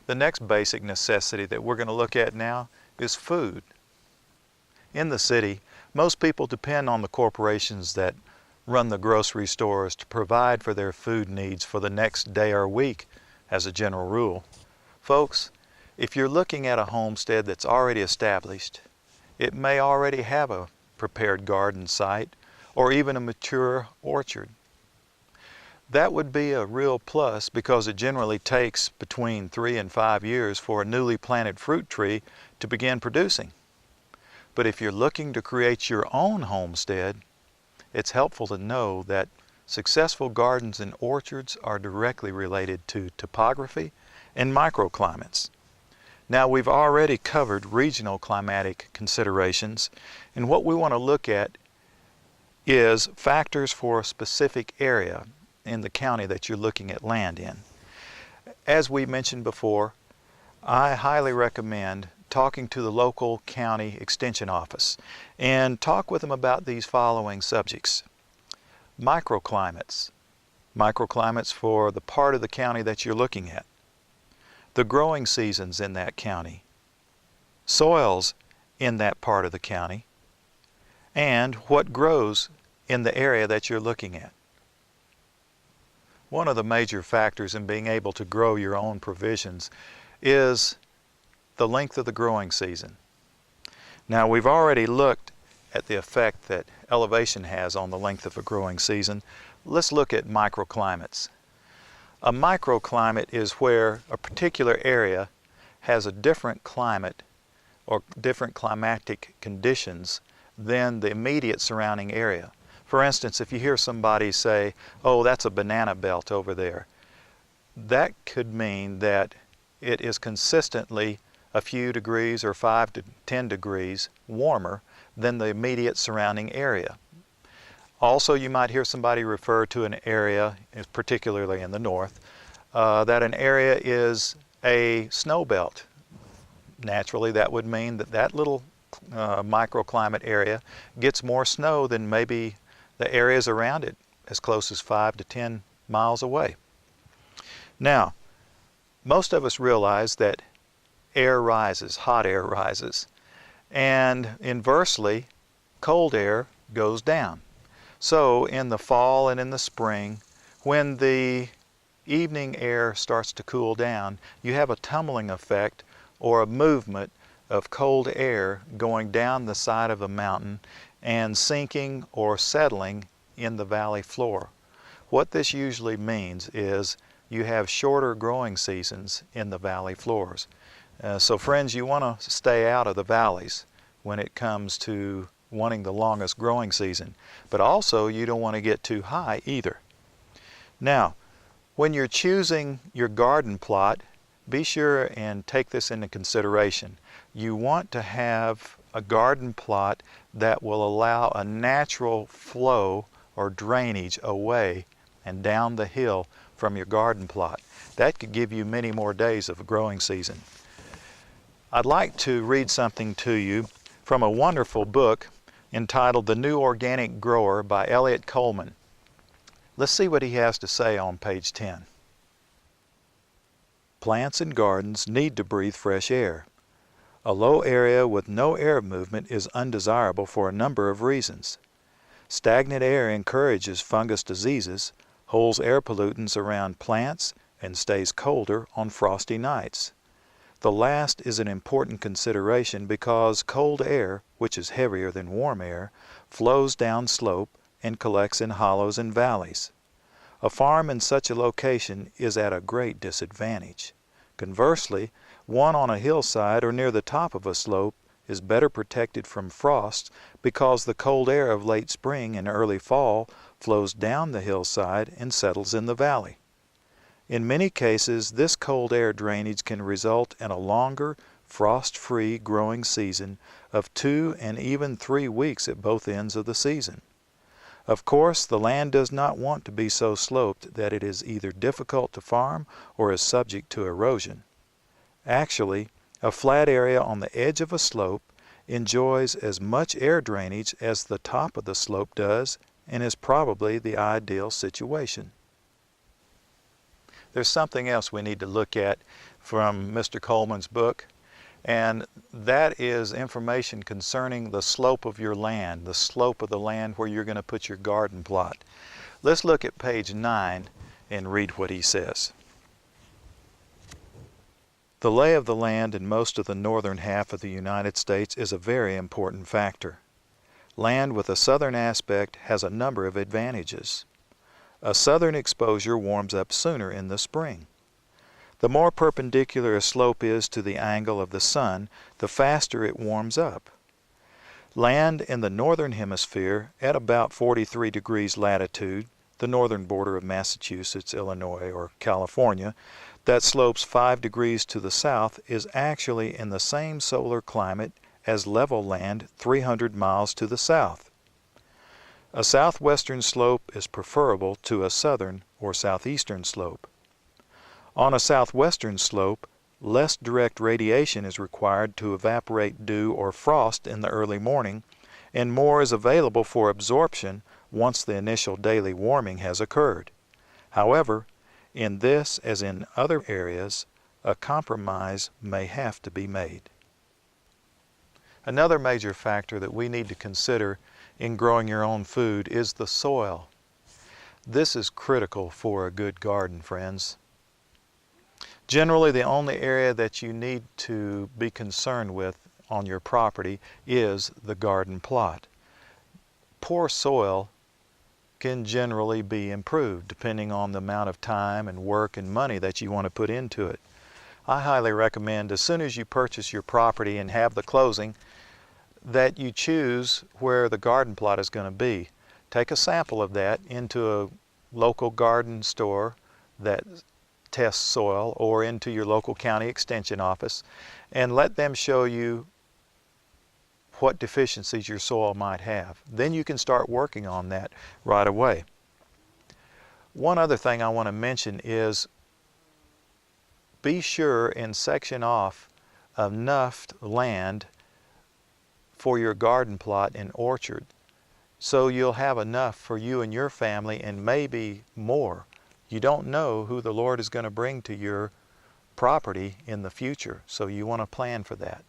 The next basic necessity that we're going to look at now is food. In the city, most people depend on the corporations that run the grocery stores to provide for their food needs for the next day or week as a general rule. Folks, if you're looking at a homestead that's already established, it may already have a prepared garden site or even a mature orchard. That would be a real plus because it generally takes between 3 and 5 years for a newly planted fruit tree to begin producing. But if you're looking to create your own homestead, it's helpful to know that successful gardens and orchards are directly related to topography and microclimates. Now, we've already covered regional climatic considerations, and what we want to look at is factors for a specific area in the county that you're looking at land in. As we mentioned before, I highly recommend talking to the local county extension office and talk with them about these following subjects. Microclimates. Microclimates for the part of the county that you're looking at. The growing seasons in that county. Soils in that part of the county. And what grows in the area that you're looking at. One of the major factors in being able to grow your own provisions is the length of the growing season. Now, we've already looked at the effect that elevation has on the length of a growing season. Let's look at microclimates. A microclimate is where a particular area has a different climate or different climatic conditions than the immediate surrounding area. For instance, if you hear somebody say, "Oh, that's a banana belt over there," that could mean that it is consistently a few degrees or 5 to 10 degrees warmer than the immediate surrounding area. Also, you might hear somebody refer to an area, particularly in the north, that an area is a snow belt. Naturally, that would mean that that little microclimate area gets more snow than maybe the areas around it, as close as 5 to 10 miles away. Now, most of us realize that air rises, hot air rises, and inversely, cold air goes down. So in the fall and in the spring, when the evening air starts to cool down, you have a tumbling effect or a movement of cold air going down the side of the mountain and sinking or settling in the valley floor. What this usually means is you have shorter growing seasons in the valley floors. So friends, you want to stay out of the valleys when it comes to wanting the longest growing season, but also you don't want to get too high either. Now, when you're choosing your garden plot, be sure and take this into consideration. You want to have a garden plot that will allow a natural flow or drainage away and down the hill from your garden plot. That could give you many more days of a growing season. I'd like to read something to you from a wonderful book entitled The New Organic Grower by Eliot Coleman. Let's see what he has to say on page 10. Plants and gardens need to breathe fresh air. A low area with no air movement is undesirable for a number of reasons. Stagnant air encourages fungus diseases, holds air pollutants around plants, and stays colder on frosty nights. The last is an important consideration because cold air, which is heavier than warm air, flows down slope and collects in hollows and valleys. A farm in such a location is at a great disadvantage. Conversely, one on a hillside or near the top of a slope is better protected from frost because the cold air of late spring and early fall flows down the hillside and settles in the valley. In many cases, this cold air drainage can result in a longer, frost-free growing season of 2 and even 3 weeks at both ends of the season. Of course, the land does not want to be so sloped that it is either difficult to farm or is subject to erosion. Actually, a flat area on the edge of a slope enjoys as much air drainage as the top of the slope does and is probably the ideal situation. there's something else we need to look at from Mr. Coleman's book, and that is information concerning the slope of your land, the slope of the land where you're going to put your garden plot. Let's look at page 9 and read what he says. The lay of the land in most of the northern half of the United States is a very important factor. Land with a southern aspect has a number of advantages. A southern exposure warms up sooner in the spring. The more perpendicular a slope is to the angle of the sun, the faster it warms up. Land in the northern hemisphere at about 43 degrees latitude, the northern border of Massachusetts, Illinois, or California, that slopes 5 degrees to the south is actually in the same solar climate as level land 300 miles to the south. A southwestern slope is preferable to a southern or southeastern slope. On a southwestern slope, less direct radiation is required to evaporate dew or frost in the early morning, and more is available for absorption once the initial daily warming has occurred. However, in this, as in other areas, a compromise may have to be made. Another major factor that we need to consider in growing your own food is the soil. This is critical for a good garden, friends. Generally, the only area that you need to be concerned with on your property is the garden plot. Poor soil can generally be improved depending on the amount of time and work and money that you want to put into it. I highly recommend as soon as you purchase your property and have the closing that you choose where the garden plot is going to be. Take a sample of that into a local garden store that tests soil or into your local county extension office and let them show you what deficiencies your soil might have. Then you can start working on that right away. One other thing I want to mention is be sure and section off enough land for your garden plot and orchard so you'll have enough for you and your family and maybe more. You don't know who the Lord is going to bring to your property in the future, so you want to plan for that.